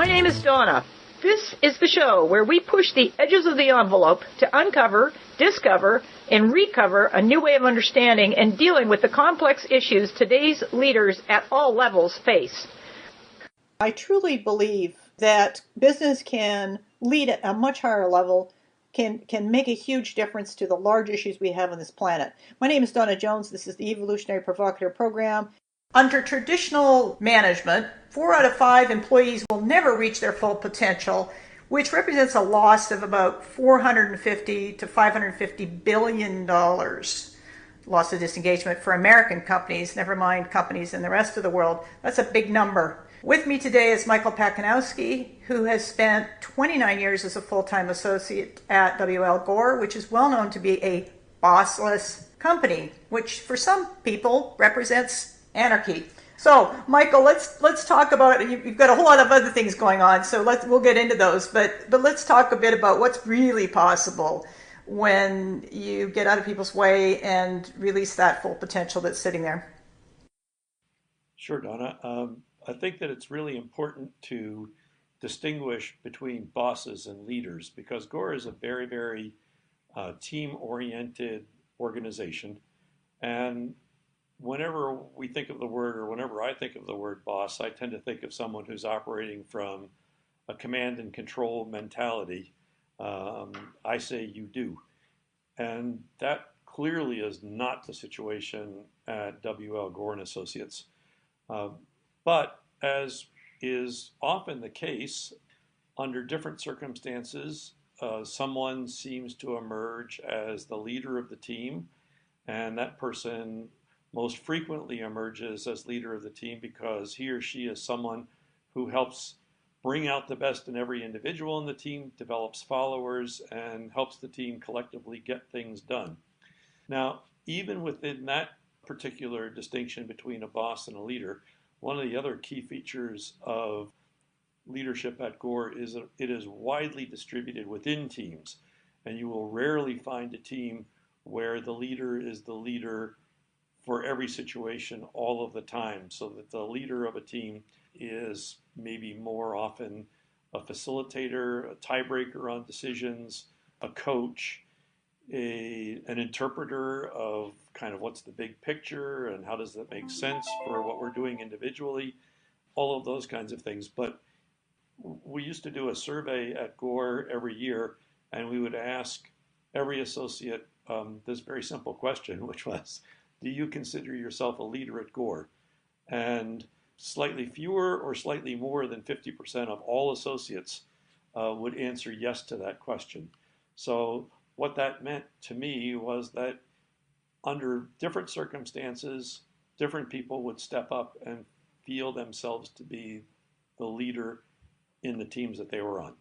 My name is Donna. This is the show where we push the edges of the envelope to uncover, discover, and recover a new way of understanding and dealing with the complex issues today's leaders at all levels face. I truly believe that business can lead at a much higher level, can make a huge difference to the large issues we have on this planet. My name is Donna Jones. This is the Evolutionary Provocateur Program. Under traditional management, 4 out of 5 employees will never reach their full potential, which represents a loss of about $450 to $550 billion loss of disengagement for American companies, never mind companies in the rest of the world. That's a big number. With me today is Michael Pakinowski, who has spent 29 years as a full-time associate at W.L. Gore, which is well known to be a bossless company, which for some people represents anarchy. So, Michael, let's talk about it. You've got a whole lot of other things going on, so we'll get into those. But let's talk a bit about what's really possible when you get out of people's way and release that full potential that's sitting there. Sure, Donna. I think that it's really important to distinguish between bosses and leaders, because Gore is a very, very team-oriented organization. And whenever we think of the word, or whenever I think of the word boss, I tend to think of someone who's operating from a command and control mentality. I say you do. And that clearly is not the situation at W.L. Gore and Associates. But as is often the case, under different circumstances, someone seems to emerge as the leader of the team, and that person most frequently emerges as leader of the team because he or she is someone who helps bring out the best in every individual in the team, develops followers, and helps the team collectively get things done. Now, even within that particular distinction between a boss and a leader, one of the other key features of leadership at Gore is that it is widely distributed within teams, and you will rarely find a team where the leader is the leader for every situation all of the time, so that the leader of a team is maybe more often a facilitator, a tiebreaker on decisions, a coach, an interpreter of kind of what's the big picture and how does that make sense for what we're doing individually, all of those kinds of things. But we used to do a survey at Gore every year, and we would ask every associate this very simple question, which was, do you consider yourself a leader at Gore? And slightly fewer or slightly more than 50% of all associates would answer yes to that question. So what that meant to me was that under different circumstances, different people would step up and feel themselves to be the leader in the teams that they were on.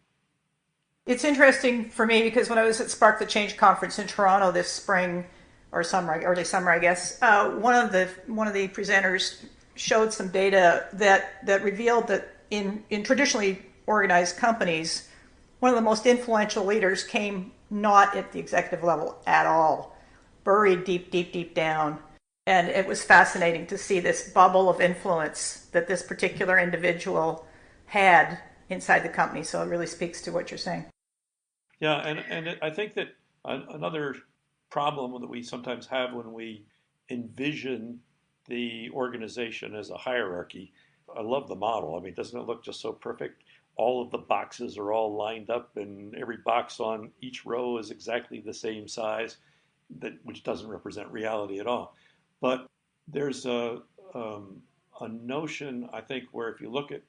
It's interesting for me because when I was at Spark the Change conference in Toronto this spring, or summer, early summer, I guess, one of the presenters showed some data that revealed that in traditionally organized companies, one of the most influential leaders came not at the executive level at all, buried deep, deep, deep down. And it was fascinating to see this bubble of influence that this particular individual had inside the company. So it really speaks to what you're saying. Yeah, and I think that another problem that we sometimes have when we envision the organization as a hierarchy. I love the model. I mean, doesn't it look just so perfect? All of the boxes are all lined up, and every box on each row is exactly the same size, which doesn't represent reality at all. But there's a notion, I think, where if you look at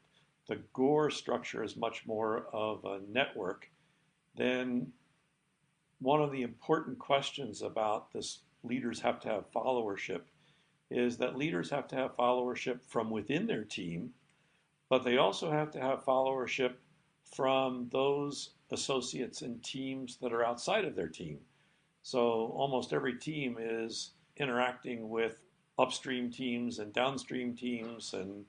the Gore structure as much more of a network, then one of the important questions about this leaders have to have followership is that leaders have to have followership from within their team, but they also have to have followership from those associates and teams that are outside of their team. So almost every team is interacting with upstream teams and downstream teams and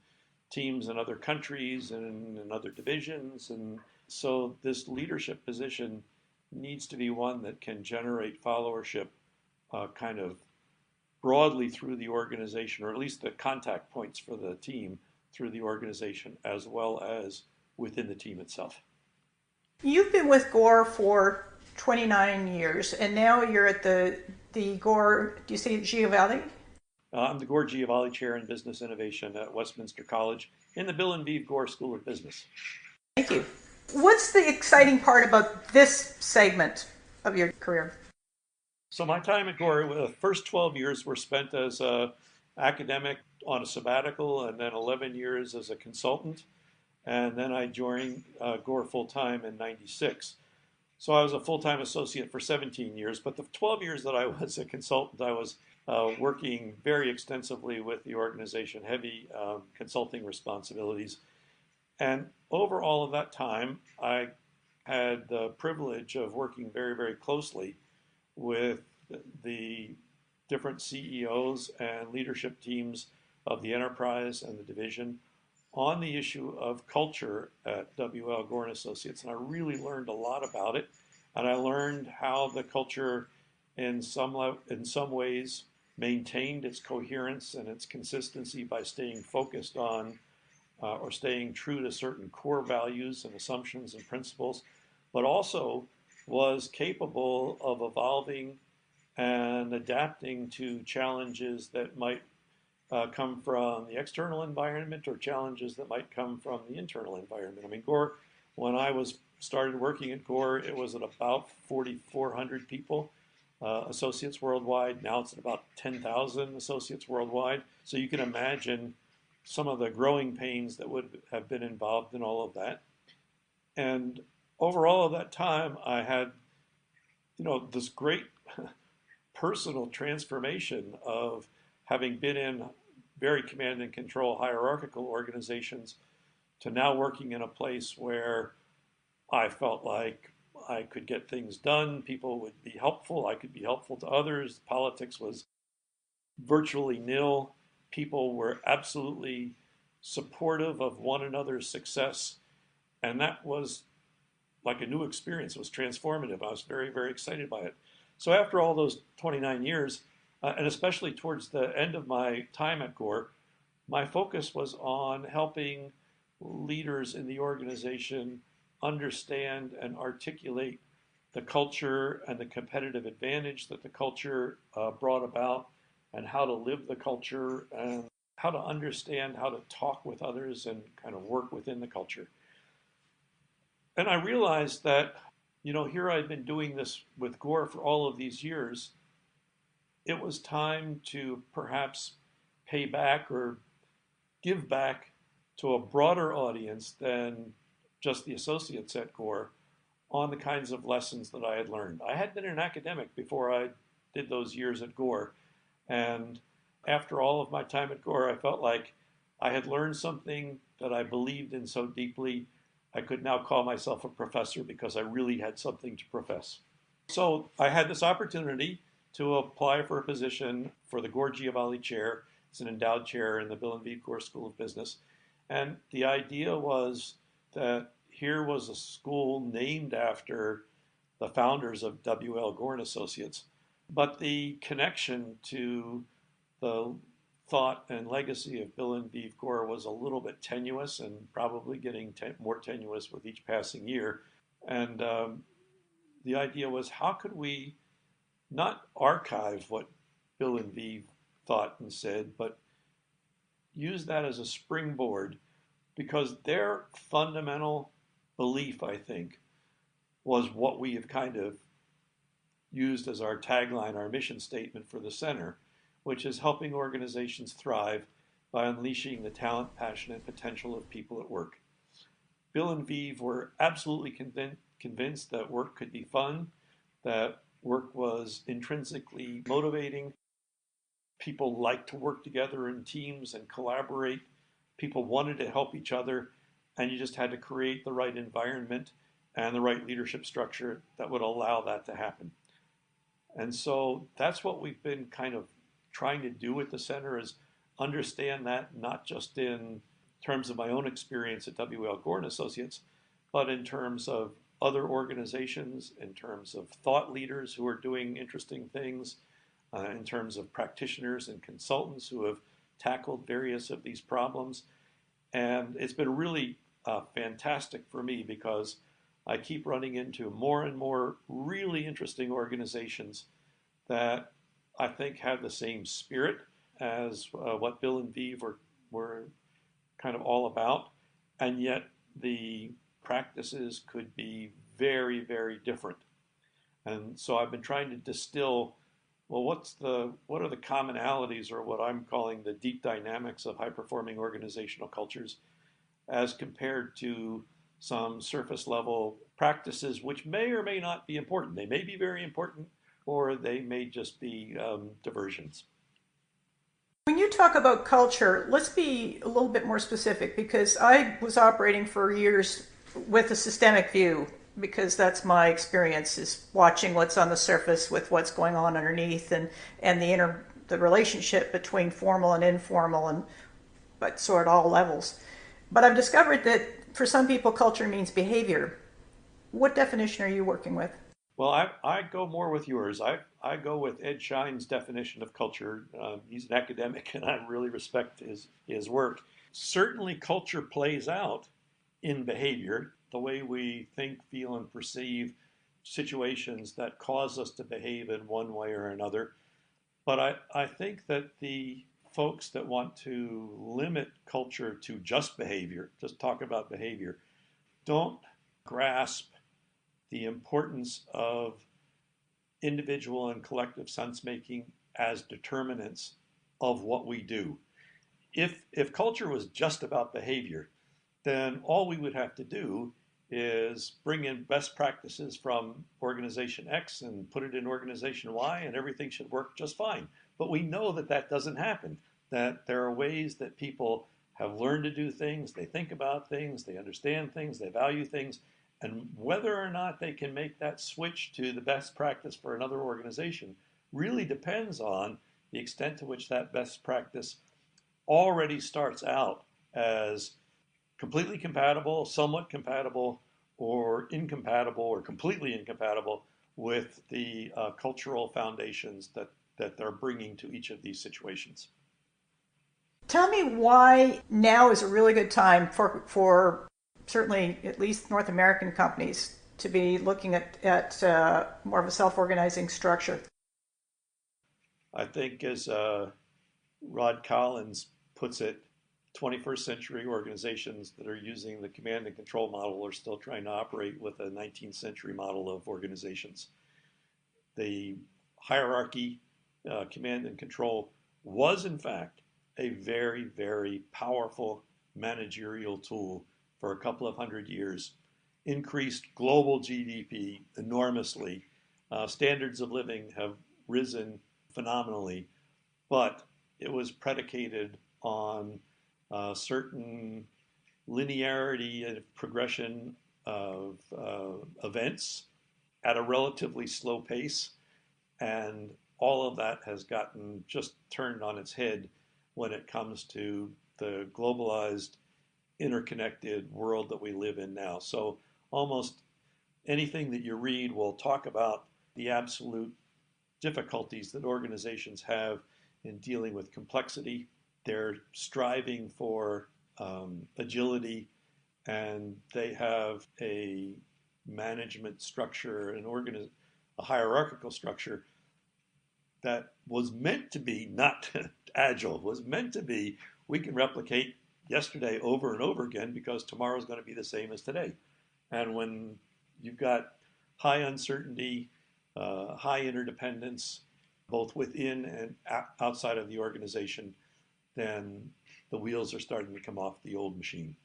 teams in other countries and in other divisions. And so this leadership position needs to be one that can generate followership kind of broadly through the organization, or at least the contact points for the team through the organization, as well as within the team itself. You've been with Gore for 29 years, and now you're at the Gore, do you say Giovanni? I'm the Gore Giovanni Chair in Business Innovation at Westminster College in the Bill and Vive Gore School of Business. Thank you. What's the exciting part about this segment of your career? So my time at Gore, the first 12 years were spent as an academic on a sabbatical, and then 11 years as a consultant. And then I joined Gore full-time in '96. So I was a full-time associate for 17 years, but the 12 years that I was a consultant, I was working very extensively with the organization, heavy consulting responsibilities. And over all of that time, I had the privilege of working very, very closely with the different CEOs and leadership teams of the enterprise and the division on the issue of culture at W.L. Gore & Associates. And I really learned a lot about it. And I learned how the culture in some ways maintained its coherence and its consistency by staying focused on or staying true to certain core values and assumptions and principles, but also was capable of evolving and adapting to challenges that might come from the external environment or challenges that might come from the internal environment. I mean, Gore, when I started working at Gore, it was at about 4,400 people, associates worldwide. Now it's at about 10,000 associates worldwide. So you can imagine some of the growing pains that would have been involved in all of that. And over all of that time, I had, this great personal transformation of having been in very command and control hierarchical organizations to now working in a place where I felt like I could get things done. People would be helpful. I could be helpful to others. Politics was virtually nil. People were absolutely supportive of one another's success. And that was like a new experience. It was transformative. I was very, very excited by it. So after all those 29 years, and especially towards the end of my time at Gore, my focus was on helping leaders in the organization understand and articulate the culture and the competitive advantage that the culture brought about, and how to live the culture, and how to understand how to talk with others and kind of work within the culture. And I realized that, here I'd been doing this with Gore for all of these years. It was time to perhaps pay back or give back to a broader audience than just the associates at Gore on the kinds of lessons that I had learned. I had been an academic before I did those years at Gore. And after all of my time at Gore, I felt like I had learned something that I believed in so deeply. I could now call myself a professor because I really had something to profess. So I had this opportunity to apply for a position for the Gore Giovanni Chair. It's an endowed chair in the Bill and Vive Gore School of Business. And the idea was that here was a school named after the founders of W.L. Gore & Associates. But the connection to the thought and legacy of Bill and Vive Gore was a little bit tenuous, and probably getting more tenuous with each passing year. And the idea was, how could we not archive what Bill and Vive thought and said, but use that as a springboard, because their fundamental belief, I think, was what we have kind of used as our tagline, our mission statement for the center, which is helping organizations thrive by unleashing the talent, passion, and potential of people at work. Bill and Vive were absolutely convinced that work could be fun, that work was intrinsically motivating. People liked to work together in teams and collaborate. People wanted to help each other, and you just had to create the right environment and the right leadership structure that would allow that to happen. And so that's what we've been kind of trying to do at the center, is understand that, not just in terms of my own experience at W.L. Gore & Associates, but in terms of other organizations, in terms of thought leaders who are doing interesting things, in terms of practitioners and consultants who have tackled various of these problems. And it's been really fantastic for me because I keep running into more and more really interesting organizations that I think have the same spirit as what Bill and Vive were kind of all about, and yet the practices could be very, very different. And so I've been trying to distill, well, what are the commonalities, or what I'm calling the deep dynamics of high-performing organizational cultures, as compared to some surface level practices which may or may not be important. They may be very important, or they may just be diversions. When you talk about culture, let's be a little bit more specific, because I was operating for years with a systemic view, because that's my experience, is watching what's on the surface with what's going on underneath, and the relationship between formal and informal, and but sort of all levels. But I've discovered that for some people, culture means behavior. What definition are you working with? Well, I go more with yours. I go with Ed Schein's definition of culture. He's an academic, and I really respect his work. Certainly, culture plays out in behavior, the way we think, feel, and perceive situations that cause us to behave in one way or another. But I think that the folks that want to limit culture to just behavior, just talk about behavior, don't grasp the importance of individual and collective sense making as determinants of what we do. If culture was just about behavior, then all we would have to do is bring in best practices from organization X and put it in organization Y, and everything should work just fine. But we know that that doesn't happen, that there are ways that people have learned to do things, they think about things, they understand things, they value things, and whether or not they can make that switch to the best practice for another organization really depends on the extent to which that best practice already starts out as completely compatible, somewhat compatible, or incompatible, or completely incompatible with the cultural foundations that they're bringing to each of these situations. Tell me why now is a really good time for certainly at least North American companies to be looking at more of a self-organizing structure. I think, as Rod Collins puts it, 21st century organizations that are using the command and control model are still trying to operate with a 19th century model of organizations. The hierarchy, command and control, was in fact a very, very powerful managerial tool for a couple of hundred years, increased global GDP enormously. Standards of living have risen phenomenally, but it was predicated on certain linearity and progression of events at a relatively slow pace. And all of that has gotten just turned on its head when it comes to the globalized, interconnected world that we live in now. So almost anything that you read will talk about the absolute difficulties that organizations have in dealing with complexity. They're striving for agility, and they have a management structure, a hierarchical structure that was meant to be not agile, was meant to be we can replicate yesterday over and over again because tomorrow's going to be the same as today. And when you've got high uncertainty, high interdependence, both within and outside of the organization, then the wheels are starting to come off the old machine.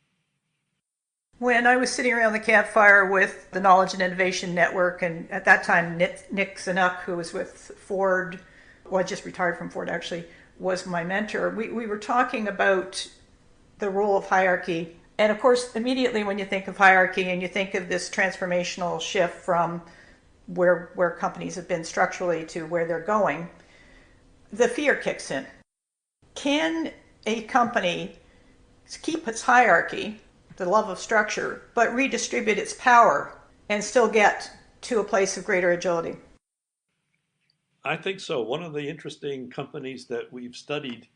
When I was sitting around the campfire with the Knowledge and Innovation Network, and at that time Nick Zanuck, who was with Ford, well, just retired from Ford actually, was my mentor, we were talking about the role of hierarchy. And of course, immediately when you think of hierarchy and you think of this transformational shift from where companies have been structurally to where they're going, the fear kicks in. Can a company keep its hierarchy, the love of structure, but redistribute its power and still get to a place of greater agility? I think so. One of the interesting companies that we've studied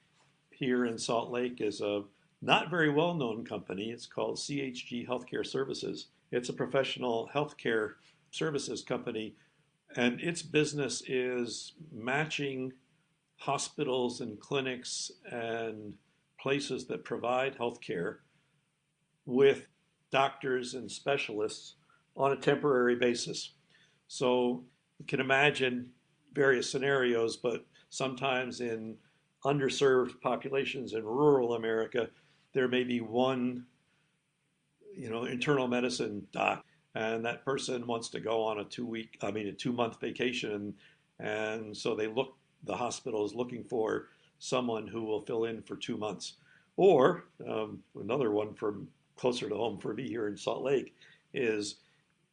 here in Salt Lake is a not very well-known company. It's called CHG Healthcare Services. It's a professional healthcare services company, and its business is matching hospitals and clinics and places that provide healthcare with doctors and specialists on a temporary basis. So you can imagine various scenarios, but sometimes in underserved populations in rural America, there may be one, internal medicine doc, and that person wants to go on a 2-month vacation, and so the hospital is looking for someone who will fill in for 2 months. Or another one from closer to home for me here in Salt Lake is,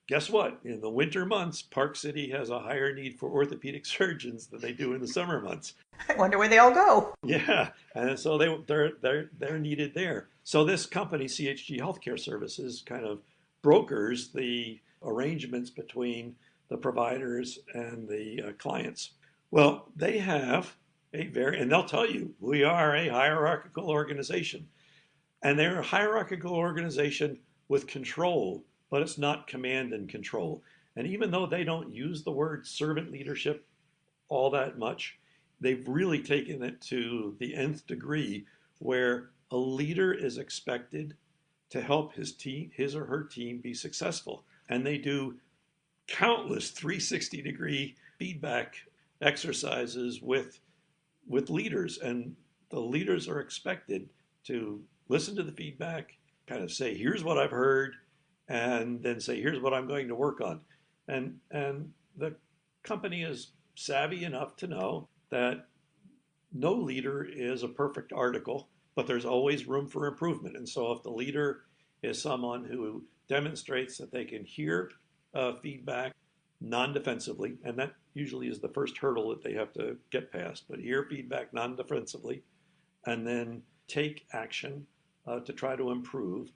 guess what? In the winter months, Park City has a higher need for orthopedic surgeons than they do in the summer months. I wonder where they all go. Yeah, and so they're needed there. So this company, CHG Healthcare Services, kind of brokers the arrangements between the providers and the clients. Well, they have and they'll tell you, we are a hierarchical organization. And they're a hierarchical organization with control, but it's not command and control. And even though they don't use the word servant leadership all that much, they've really taken it to the nth degree, where a leader is expected to help his or her team be successful. And they do countless 360-degree feedback exercises with leaders. And the leaders are expected to listen to the feedback, kind of say, here's what I've heard, and then say, here's what I'm going to work on. And the company is savvy enough to know that no leader is a perfect article, but there's always room for improvement. And so if the leader is someone who demonstrates that they can hear feedback non-defensively, and that usually is the first hurdle that they have to get past, but hear feedback non-defensively, and then take action to try to improve,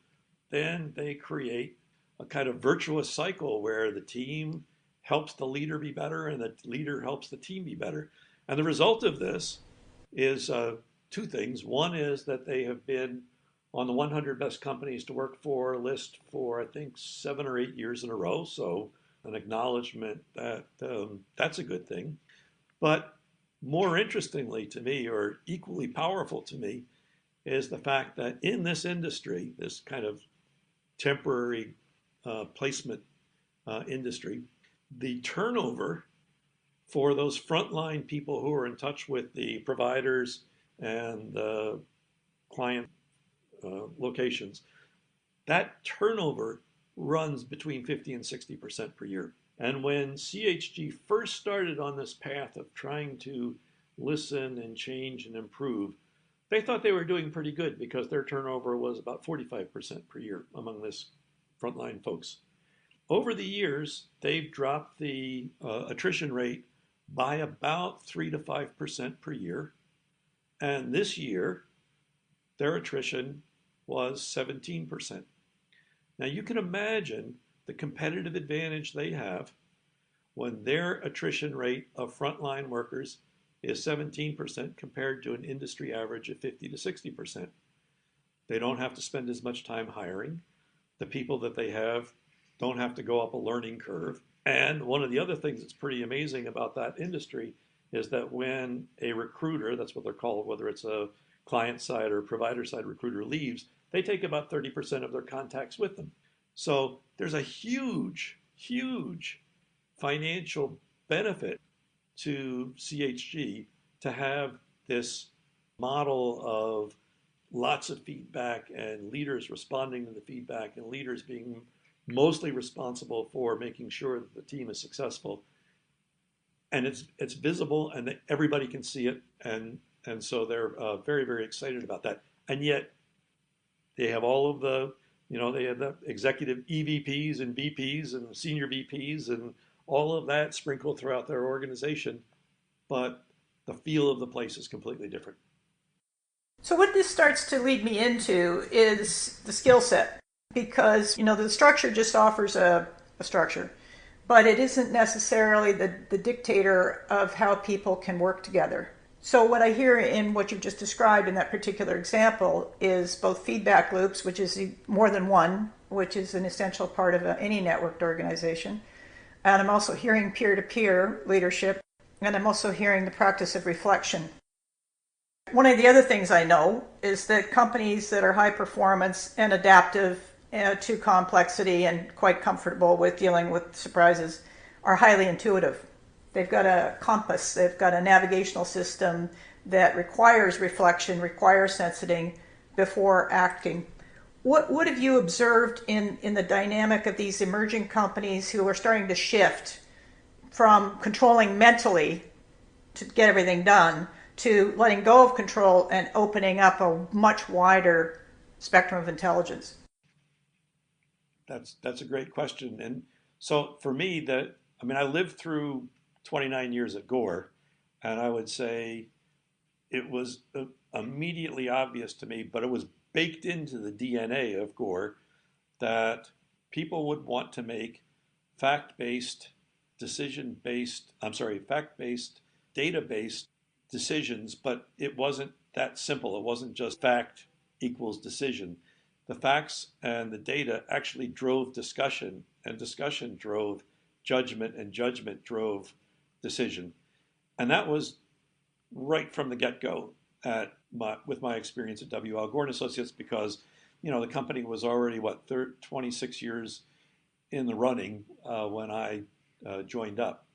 then they create a kind of virtuous cycle where the team helps the leader be better and the leader helps the team be better. And the result of this is two things. One is that they have been on the 100 best companies to work for list for, I think, 7 or 8 years in a row. So an acknowledgement that that's a good thing. But more interestingly to me, or equally powerful to me, is the fact that in this industry, this kind of temporary placement industry, the turnover for those frontline people who are in touch with the providers and the client locations, that turnover runs between 50 and 60% per year. And when CHG first started on this path of trying to listen and change and improve, they thought they were doing pretty good because their turnover was about 45% per year among this frontline folks. Over the years, they've dropped the attrition rate by about 3 to 5% per year. And this year, their attrition was 17%. Now you can imagine the competitive advantage they have when their attrition rate of frontline workers is 17% compared to an industry average of 50 to 60%. They don't have to spend as much time hiring. The people that they have don't have to go up a learning curve. And one of the other things that's pretty amazing about that industry is that when a recruiter, that's what they're called, whether it's a client side or provider side recruiter, leaves, they take about 30% of their contacts with them. So there's a huge, huge financial benefit to CHG to have this model of lots of feedback and leaders responding to the feedback and leaders being mostly responsible for making sure that the team is successful. And it's visible and that everybody can see it. And so they're very, very excited about that. And yet they have all of the, they have the executive EVPs and VPs and senior VPs and all of that sprinkled throughout their organization. But the feel of the place is completely different. So what this starts to lead me into is the skill set, because, the structure just offers a structure, but it isn't necessarily the dictator of how people can work together. So what I hear in what you've just described in that particular example is both feedback loops, which is more than one, which is an essential part of any networked organization. And I'm also hearing peer-to-peer leadership, and I'm also hearing the practice of reflection. One of the other things I know is that companies that are high performance and adaptive to complexity and quite comfortable with dealing with surprises are highly intuitive. They've got a compass, they've got a navigational system that requires reflection, requires sensing before acting. What have you observed in the dynamic of these emerging companies who are starting to shift from controlling mentally to get everything done to letting go of control and opening up a much wider spectrum of intelligence? That's a great question. And so for me, I lived through 29 years at Gore, and I would say it was immediately obvious to me, but it was baked into the DNA of Gore that people would want to make fact-based, fact-based, data-based decisions, but it wasn't that simple. It wasn't just fact equals decision. The facts and the data actually drove discussion, and discussion drove judgment, and judgment drove decision. And that was right from the get-go with my experience at W.L. Gore & Associates, because the company was already 26 years in the running when I joined up.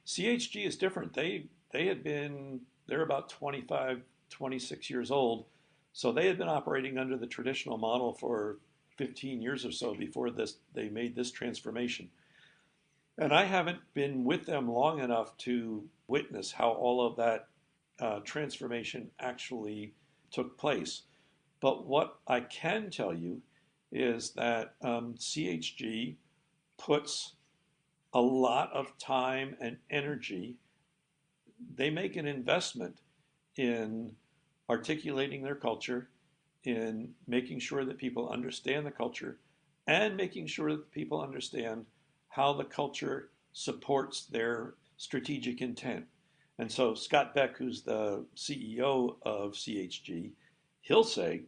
CHG is different. They're about 25, 26 years old, so they had been operating under the traditional model for 15 years or so before they made this transformation. And I haven't been with them long enough to witness how all of that transformation actually took place. But what I can tell you is that CHG puts a lot of time and energy. They make an investment in articulating their culture, in making sure that people understand the culture, and making sure that people understand how the culture supports their strategic intent. And so Scott Beck, who's the CEO of CHG, he'll say,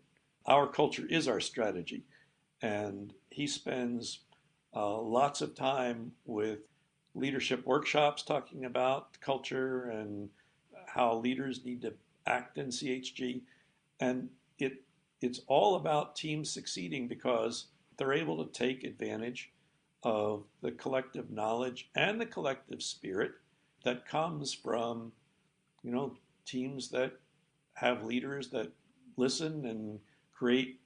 our culture is our strategy. And he spends lots of time with leadership workshops talking about culture and how leaders need to act in CHG. And it's all about teams succeeding because they're able to take advantage of the collective knowledge and the collective spirit that comes from, teams that have leaders that listen and create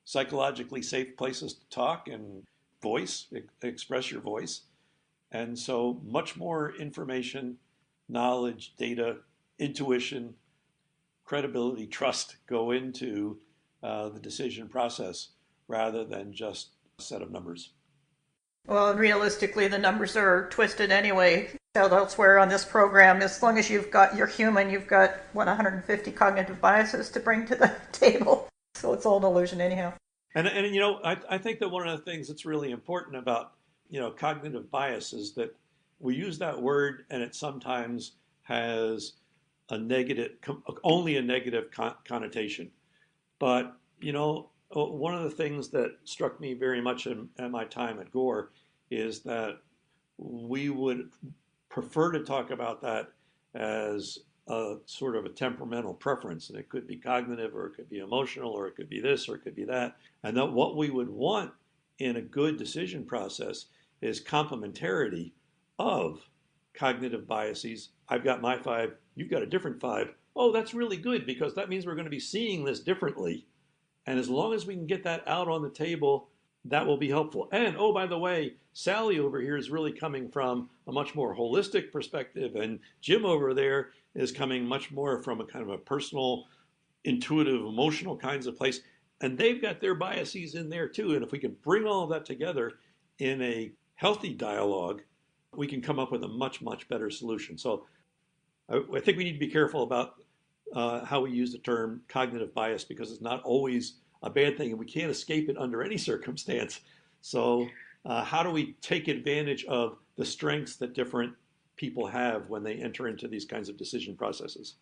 psychologically safe places to talk and express your voice. And so much more information, knowledge, data, intuition, credibility, trust go into the decision process rather than just a set of numbers. Well, and realistically, the numbers are twisted anyway. Elsewhere on this program, as long as you're human, you've got 150 cognitive biases to bring to the table. So it's all an illusion anyhow. And I think that one of the things that's really important about cognitive bias is that we use that word and it sometimes has only a negative connotation. But one of the things that struck me very much in my time at Gore is that we would prefer to talk about that as a sort of a temperamental preference, and it could be cognitive or it could be emotional or it could be this or it could be that, and that what we would want in a good decision process is complementarity of cognitive biases. I've got my 5, you've got a different 5. Oh, that's really good because that means we're going to be seeing this differently. And as long as we can get that out on the table, that will be helpful. And oh, by the way, Sally over here is really coming from a much more holistic perspective, and Jim over there is coming much more from a kind of a personal, intuitive, emotional kinds of place. And they've got their biases in there too. And if we can bring all of that together in a healthy dialogue, we can come up with a much, much better solution. So I think we need to be careful about how we use the term cognitive bias, because it's not always a bad thing and we can't escape it under any circumstance. So how do we take advantage of the strengths that different people have when they enter into these kinds of decision processes?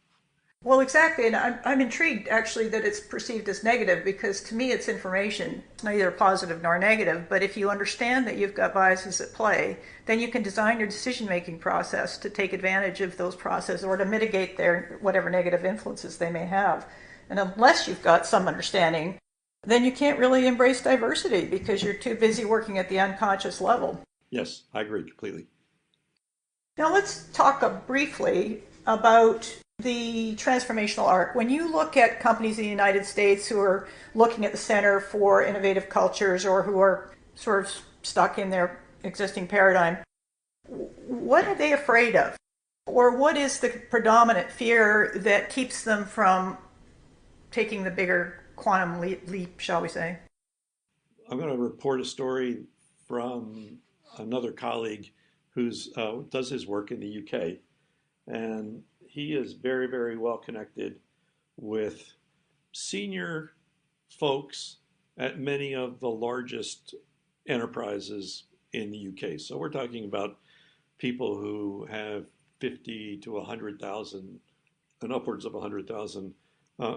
Well, exactly, and I'm intrigued actually that it's perceived as negative because to me it's information. It's neither positive nor negative, but if you understand that you've got biases at play, then you can design your decision-making process to take advantage of those processes or to mitigate their whatever negative influences they may have. And unless you've got some understanding, then you can't really embrace diversity because you're too busy working at the unconscious level. Yes, I agree completely. Now let's talk briefly about the transformational arc. When you look at companies in the United States who are looking at the Center for Innovative Cultures or who are sort of stuck in their existing paradigm, what are they afraid of? Or what is the predominant fear that keeps them from taking the bigger quantum leap, shall we say? I'm going to report a story from another colleague who does his work in the UK, and he is very, very well connected with senior folks at many of the largest enterprises in the UK. So we're talking about people who have 50 to 100,000 and upwards of 100,000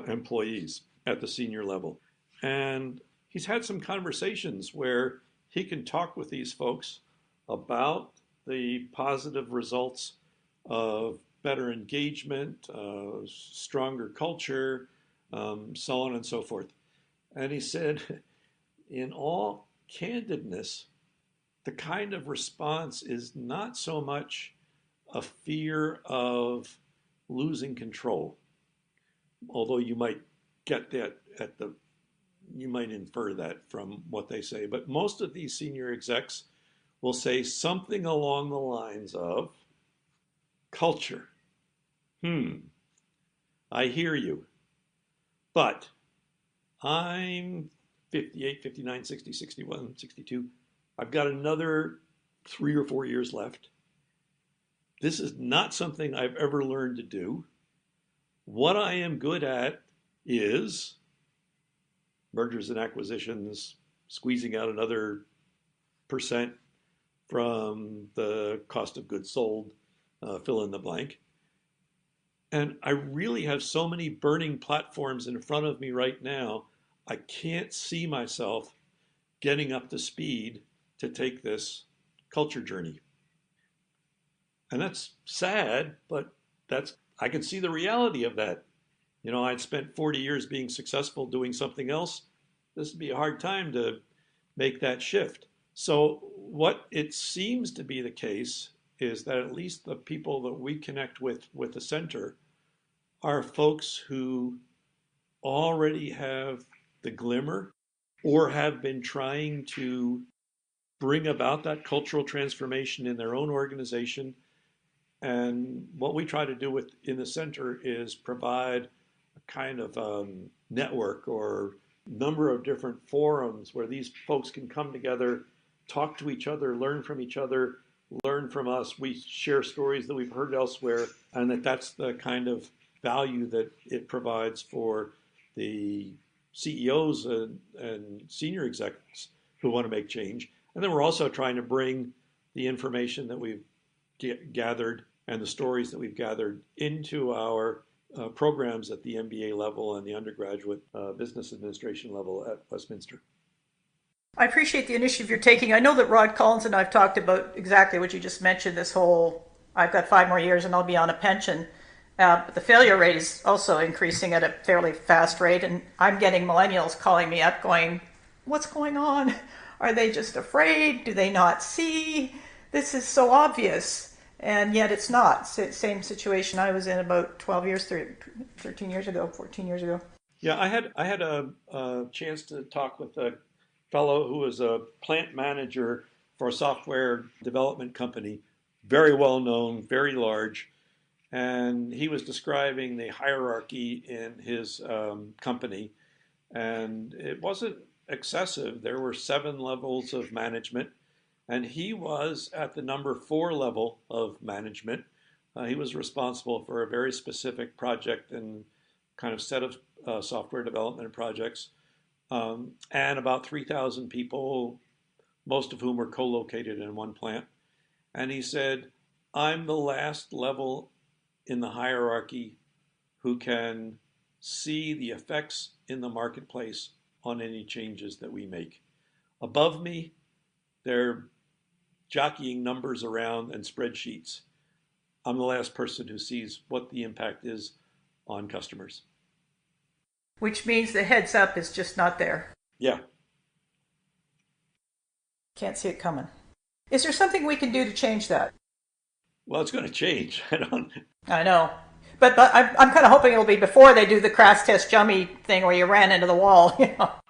employees at the senior level. And he's had some conversations where he can talk with these folks about the positive results of better engagement, stronger culture, so on and so forth. And he said, in all candidness, the kind of response is not so much a fear of losing control, although you might get that you might infer that from what they say. But most of these senior execs will say something along the lines of culture. I hear you, but I'm 58, 59, 60, 61, 62. I've got another 3 or 4 years left. This is not something I've ever learned to do. What I am good at is mergers and acquisitions, squeezing out another percent from the cost of goods sold, fill in the blank. And I really have so many burning platforms in front of me right now, I can't see myself getting up to speed to take this culture journey. And that's sad, but I can see the reality of that. I'd spent 40 years being successful doing something else. This would be a hard time to make that shift. So what it seems to be the case is that at least the people that we connect with the center are folks who already have the glimmer or have been trying to bring about that cultural transformation in their own organization. And what we try to do in the center is provide a kind of network or number of different forums where these folks can come together, talk to each other, learn from each other, learn from us. We share stories that we've heard elsewhere, and that's the kind of value that it provides for the CEOs and senior executives who want to make change. And then we're also trying to bring the information that we've gathered and the stories that we've gathered into our programs at the MBA level and the undergraduate business administration level at Westminster. I appreciate the initiative you're taking. I know that Rod Collins and I've talked about exactly what you just mentioned, this whole, I've got 5 more years and I'll be on a pension. But the failure rate is also increasing at a fairly fast rate, and I'm getting millennials calling me up going, what's going on? Are they just afraid? Do they not see? This is so obvious. And yet it's not. Same situation I was in about 12 years, 13 years ago, 14 years ago. Yeah, I had a chance to talk with a fellow who was a plant manager for a software development company, very well known, very large. And he was describing the hierarchy in his company. And it wasn't excessive. There were 7 levels of management. And he was at the number 4 level of management. He was responsible for a very specific project and kind of set of software development projects. And about 3,000 people, most of whom were co-located in one plant. And he said, I'm the last level in the hierarchy who can see the effects in the marketplace on any changes that we make. Above me, they're jockeying numbers around and spreadsheets. I'm the last person who sees what the impact is on customers. Which means the heads up is just not there. Yeah. Can't see it coming. Is there something we can do to change that? Well, it's going to change. I know. But I'm kind of hoping it'll be before they do the crash test dummy thing where you ran into the wall.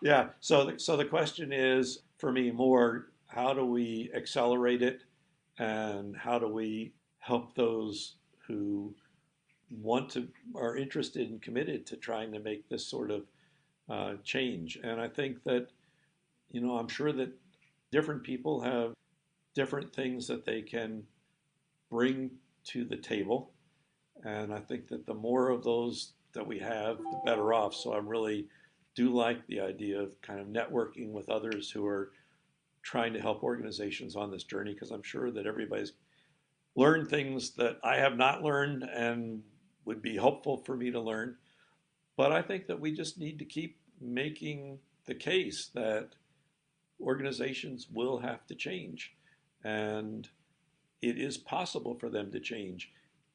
Yeah. So the question is, for me, more, how do we accelerate it, and how do we help those who are interested and committed to trying to make this sort of change? And I think that, I'm sure that different people have different things that they can bring to the table. And I think that the more of those that we have, the better off. So I really do like the idea of kind of networking with others who are trying to help organizations on this journey, because I'm sure that everybody's learned things that I have not learned and would be helpful for me to learn. But I think that we just need to keep making the case that organizations will have to change, and it is possible for them to change.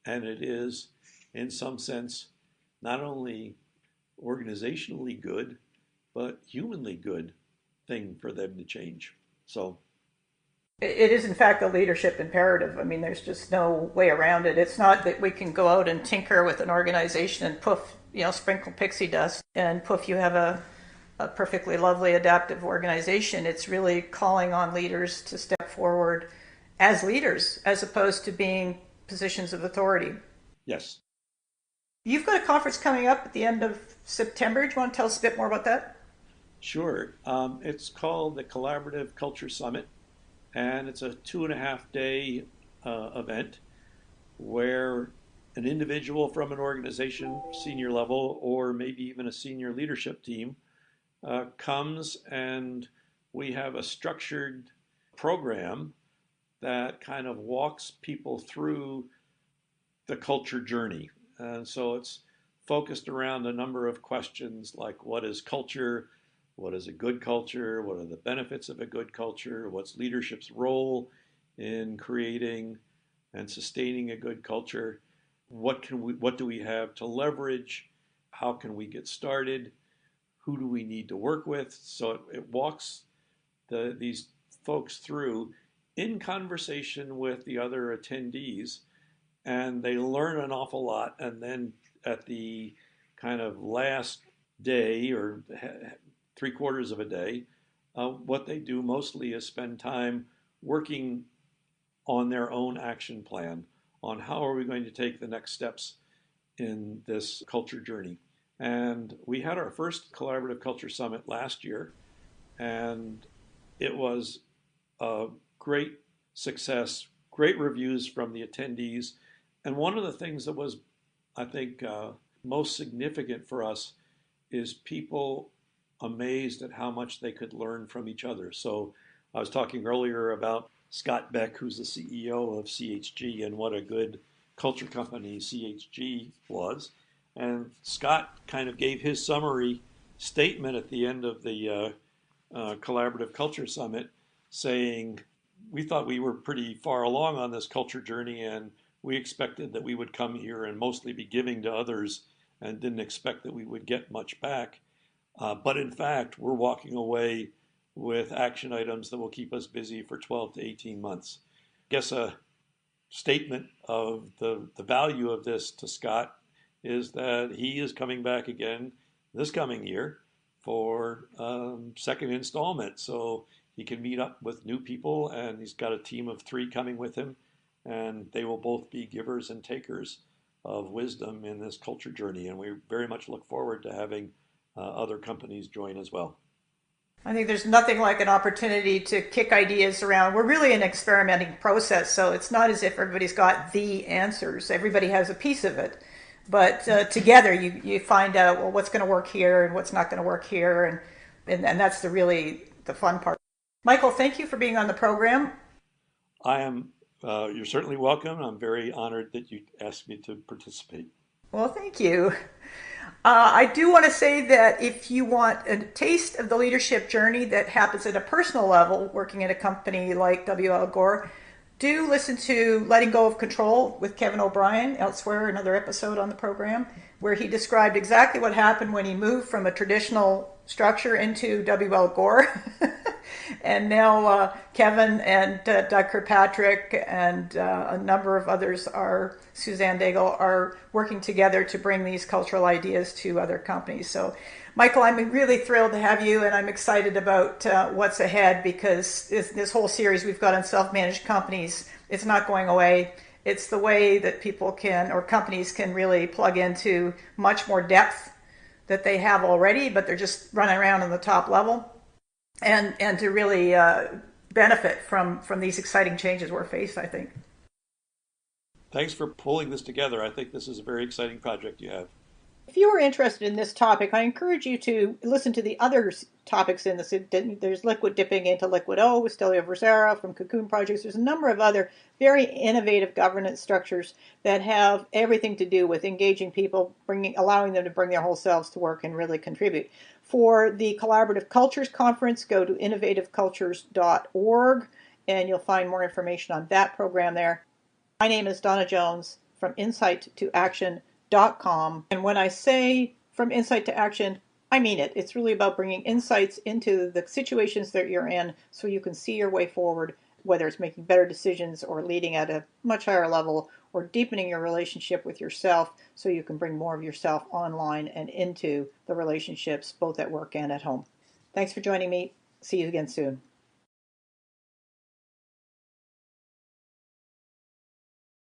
And it is, in some sense, not only organizationally good, but humanly good thing for them to change. So it is, in fact, a leadership imperative. I mean, there's just no way around it. It's not that we can go out and tinker with an organization and poof, sprinkle pixie dust, and poof, you have a perfectly lovely adaptive organization. It's really calling on leaders to step forward as leaders, as opposed to being positions of authority. Yes. You've got a conference coming up at the end of September. Do you want to tell us a bit more about that? Sure. It's called the Collaborative Culture Summit, and it's a 2.5-day event where an individual from an organization, senior level, or maybe even a senior leadership team, comes, and we have a structured program that kind of walks people through the culture journey. And so it's focused around a number of questions like, what is culture? What is a good culture? What are the benefits of a good culture? What's leadership's role in creating and sustaining a good culture? What do we have to leverage? How can we get started? Who do we need to work with? So it walks these folks through in conversation with the other attendees, and they learn an awful lot. And then at the kind of last day, or 3/4 of a day, what they do mostly is spend time working on their own action plan on how are we going to take the next steps in this culture journey. And we had our first Collaborative Culture Summit last year, and it was a great success, great reviews from the attendees. And one of the things that was, I think, most significant for us is people amazed at how much they could learn from each other. So I was talking earlier about Scott Beck, who's the CEO of CHG, and what a good culture company CHG was. And Scott kind of gave his summary statement at the end of the Collaborative Culture Summit, saying, we thought we were pretty far along on this culture journey, and we expected that we would come here and mostly be giving to others and didn't expect that we would get much back. But in fact, we're walking away with action items that will keep us busy for 12 to 18 months. I guess a statement of the value of this to Scott is that he is coming back again this coming year for second installment. So he can meet up with new people, and he's got a team of 3 coming with him, and they will both be givers and takers of wisdom in this culture journey. And we very much look forward to having other companies join as well. I think there's nothing like an opportunity to kick ideas around. We're really an experimenting process, so it's not as if everybody's got the answers. Everybody has a piece of it. But together you find out, well, what's going to work here and what's not going to work here. And that's really the fun part. Michael, thank you for being on the program. You're certainly welcome. I'm very honored that you asked me to participate. Well, thank you. I do want to say that if you want a taste of the leadership journey that happens at a personal level, working at a company like W.L. Gore, do listen to Letting Go of Control with Kevin O'Brien, elsewhere, another episode on the program, where he described exactly what happened when he moved from a traditional structure into W.L. Gore. And now Kevin and Doug Kirkpatrick and a number of others Suzanne Daigle, are working together to bring these cultural ideas to other companies. So, Michael, I'm really thrilled to have you, and I'm excited about what's ahead, because this whole series we've got on self-managed companies, it's not going away. It's the way that people can, or companies can, really plug into much more depth that they have already, but they're just running around on the top level, and to really benefit from these exciting changes we're faced, I think. Thanks for pulling this together. I think this is a very exciting project you have. If you are interested in this topic, I encourage you to listen to the other topics in this. There's liquid dipping into liquid O with Stelio Verzera from Cocoon Projects. There's a number of other very innovative governance structures that have everything to do with engaging people, allowing them to bring their whole selves to work and really contribute. For the Collaborative Cultures Conference, go to innovativecultures.org, and you'll find more information on that program there. My name is Donna Jones from insight2action.com. And when I say from insight to action, I mean it. It's really about bringing insights into the situations that you're in so you can see your way forward, whether it's making better decisions or leading at a much higher level, or deepening your relationship with yourself so you can bring more of yourself online and into the relationships both at work and at home. Thanks for joining me. See you again soon.